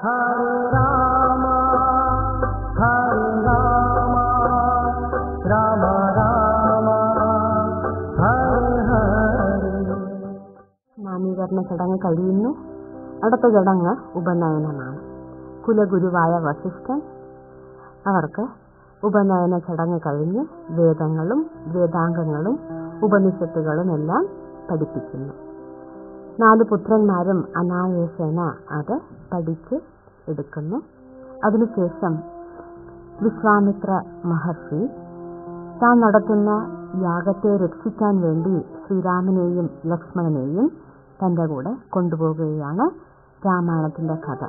ഹരേ രാമ ഹരേ രാമ രാമ രാമ ഹരേ ഹരേ. നാമീകരണ ചടങ്ങ് കഴിയുന്നു. അടുത്ത ചടങ്ങ് ഉപനയനമാണ്. കുലഗുരുവായ വസിഷ്ഠൻ അവർക്ക് ഉപനയന ചടങ്ങ് കഴിഞ്ഞ് വേദങ്ങളും വേദാംഗങ്ങളും ഉപനിഷത്തുകളും എല്ലാം പഠിപ്പിക്കുന്നു. 4 പുത്രന്മാരും അനായാസേന അത് പഠിച്ച് എടുക്കുന്നു. അതിനുശേഷം വിശ്വാമിത്ര മഹർഷി താൻ നടത്തുന്ന യാഗത്തെ രക്ഷിക്കാൻ വേണ്ടി ശ്രീരാമനെയും ലക്ഷ്മണനെയും തൻ്റെ കൂടെ കൊണ്ടുപോകുകയാണ്. രാമായണത്തിൻ്റെ കഥ.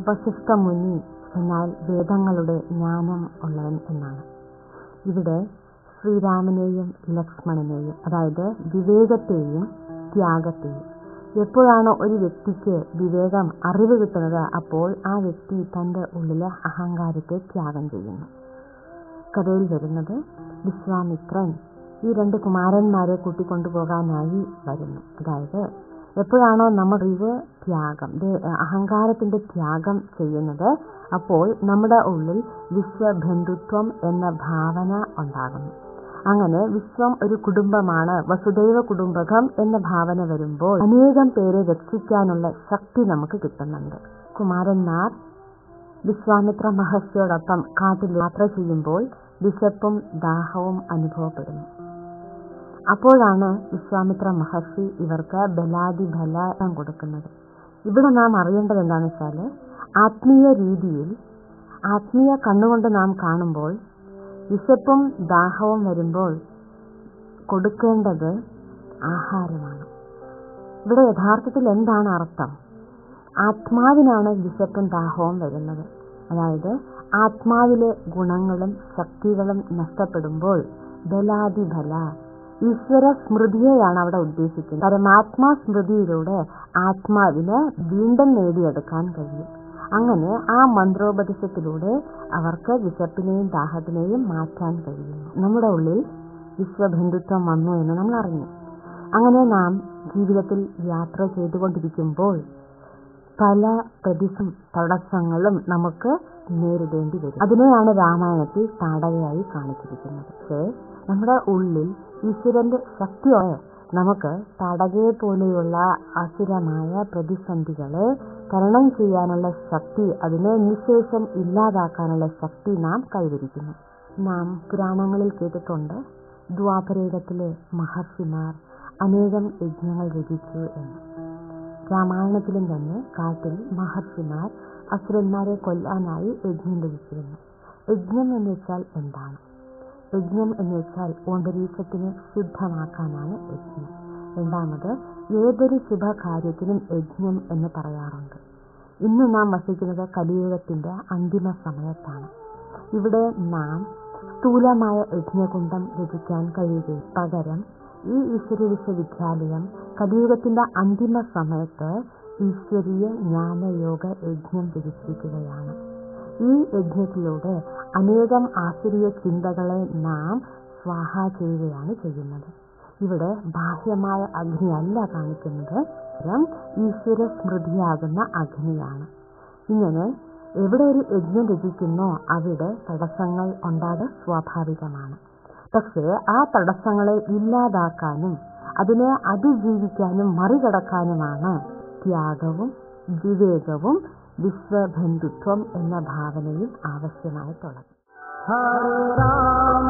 വസിഷ്ഠ മുനി എന്നാൽ വേദങ്ങളുടെ ജ്ഞാനം ഉള്ളവൻ എന്നാണ്. ഇവിടെ ശ്രീരാമനെയും ലക്ഷ്മണനെയും, അതായത് വിവേകത്തെയും ത്യാഗത്തെയും, എപ്പോഴാണോ ഒരു വ്യക്തിക്ക് വിവേകം, അറിവ് കിട്ടുന്നത്, അപ്പോൾ ആ വ്യക്തി തൻ്റെ ഉള്ളിലെ അഹങ്കാരത്തെ ത്യാഗം ചെയ്യുന്നു. കഥയിൽ വരുന്നത് വിശ്വാമിത്രൻ ഈ 2 കുമാരന്മാരെ കൂട്ടിക്കൊണ്ടുപോകാനായി വരുന്നു. അതായത് എപ്പോഴാണോ നമ്മൾ അറിവ് ത്യാഗം, അഹങ്കാരത്തിൻ്റെ ത്യാഗം ചെയ്യുന്നത്, അപ്പോൾ നമ്മുടെ ഉള്ളിൽ വിശ്വബന്ധുത്വം എന്ന ഭാവന ഉണ്ടാകുന്നു. അങ്ങനെ വിശ്വം ഒരു കുടുംബമാണ്, വസുദൈവ കുടുംബകം എന്ന ഭാവന വരുമ്പോൾ അനേകം പേരെ രക്ഷിക്കാനുള്ള ശക്തി നമുക്ക് കിട്ടുന്നുണ്ട്. കുമാരന്മാർ വിശ്വാമിത്ര മഹർഷിയോടൊപ്പം കാട്ടിൽ യാത്ര ചെയ്യുമ്പോൾ വിശപ്പും ദാഹവും അനുഭവപ്പെടുന്നു. അപ്പോഴാണ് വിശ്വാമിത്ര മഹർഷി ഇവർക്ക് ബലാതിബലം കൊടുക്കുന്നത്. ഇവിടെ നാം അറിയേണ്ടത് എന്താണെന്ന് വെച്ചാൽ, ആത്മീയ രീതിയിൽ, ആത്മീയ കണ്ണുകൊണ്ട് നാം കാണുമ്പോൾ വിശപ്പും ദാഹവും വരുമ്പോൾ കൊടുക്കേണ്ടത് ആഹാരമാണ്. ഇവിടെ യഥാർത്ഥത്തിൽ എന്താണ് അർത്ഥം? ആത്മാവിനാണ് വിശപ്പും ദാഹവും വരുന്നത്. അതായത് ആത്മാവിലെ ഗുണങ്ങളും ശക്തികളും നഷ്ടപ്പെടുമ്പോൾ ബലാതിബല, ഈശ്വര സ്മൃതിയെയാണ് അവിടെ ഉദ്ദേശിക്കുന്നത്. പരമാത്മാ സ്മൃതിയിലൂടെ ആത്മാവിനെ വീണ്ടും നേടിയെടുക്കാൻ കഴിയും. അങ്ങനെ ആ മന്ത്രോപദേശത്തിലൂടെ അവർക്ക് വിശപ്പിനെയും ദാഹത്തിനെയും മാറ്റാൻ കഴിയുന്നു. നമ്മുടെ ഉള്ളിൽ വിശ്വബന്ധുത്വം വന്നു എന്ന് നമ്മൾ അറിഞ്ഞു. അങ്ങനെ നാം ജീവിതത്തിൽ യാത്ര ചെയ്തുകൊണ്ടിരിക്കുമ്പോൾ പല തടസ്സങ്ങളും നമുക്ക് നേരിടേണ്ടി വരും. അതിനെയാണ് രാമായണത്തിൽ താടകയായി കാണിച്ചിരിക്കുന്നത്. പക്ഷേ നമ്മുടെ ഉള്ളിൽ ഈശ്വരന്റെ ശക്തിയോടെ നമുക്ക് താടകയെ പോലെയുള്ള അസുരമായ പ്രതിസന്ധികളെ തരണം ചെയ്യാനുള്ള ശക്തി, അതിനെ നിശേഷം ഇല്ലാതാക്കാനുള്ള ശക്തി നാം കൈവരിക്കുന്നു. നാം പുരാണങ്ങളിൽ കേട്ടിട്ടുണ്ട്, ദ്വാപരയുഗത്തിലെ മഹർഷിമാർ അനേകം യജ്ഞങ്ങൾ രചിച്ചു എന്ന്. രാമായണത്തിലും തന്നെ കാട്ടിൽ മഹർഷിമാർ അസുരന്മാരെ കൊല്ലാനായി യജ്ഞം രചിച്ചിരുന്നു. യജ്ഞം എന്ന് വെച്ചാൽ എന്താണ്? യജ്ഞം എന്ന് വെച്ചാൽ അന്തരീക്ഷത്തിനെ ശുദ്ധമാക്കാനാണ് യജ്ഞം. രണ്ടാമത്, ഏതൊരു ശുഭകാര്യത്തിനും യജ്ഞം എന്ന് പറയാറുണ്ട്. ഇന്ന് നാം വസിക്കുന്നത് കലിയുഗത്തിന്റെ അന്തിമ സമയത്താണ്. ഇവിടെ നാം സ്ഥൂലമായ യജ്ഞകുണ്ഡം രചിക്കാൻ കഴിയുകയും പകരം ഈ ഈശ്വര വിശ്വവിദ്യാലയം കലിയുഗത്തിന്റെ അന്തിമ സമയത്ത് ഈശ്വരീയ ജ്ഞാനയോഗ യജ്ഞം രചിച്ചിരിക്കുകയാണ്. ഈ യജ്ഞത്തിലൂടെ അനേകം ആസുരീയ ചിന്തകളെ നാം സ്വാഹ ചെയ്യുകയാണ് ചെയ്യുന്നത്. ഇവിടെ ബാഹ്യമായ അഗ്നിയല്ല കാണിക്കുന്നത്, ഈശ്വര സ്മൃതിയാകുന്ന അഗ്നിയാണ്. ഇങ്ങനെ എവിടെ ഒരു യജ്ഞം രചിക്കുന്നോ അവിടെ തടസ്സങ്ങൾ ഉണ്ടാകുക സ്വാഭാവികമാണ്. പക്ഷേ ആ തടസ്സങ്ങളെ ഇല്ലാതാക്കാനും അതിനെ അതിജീവിക്കാനും മറികടക്കാനുമാണ് ത്യാഗവും വിവേകവും വിശ്വബന്ധുത്വം എന്ന ഭാവനയും ആവശ്യമായിട്ടുള്ളത്. ഹരേ രാമ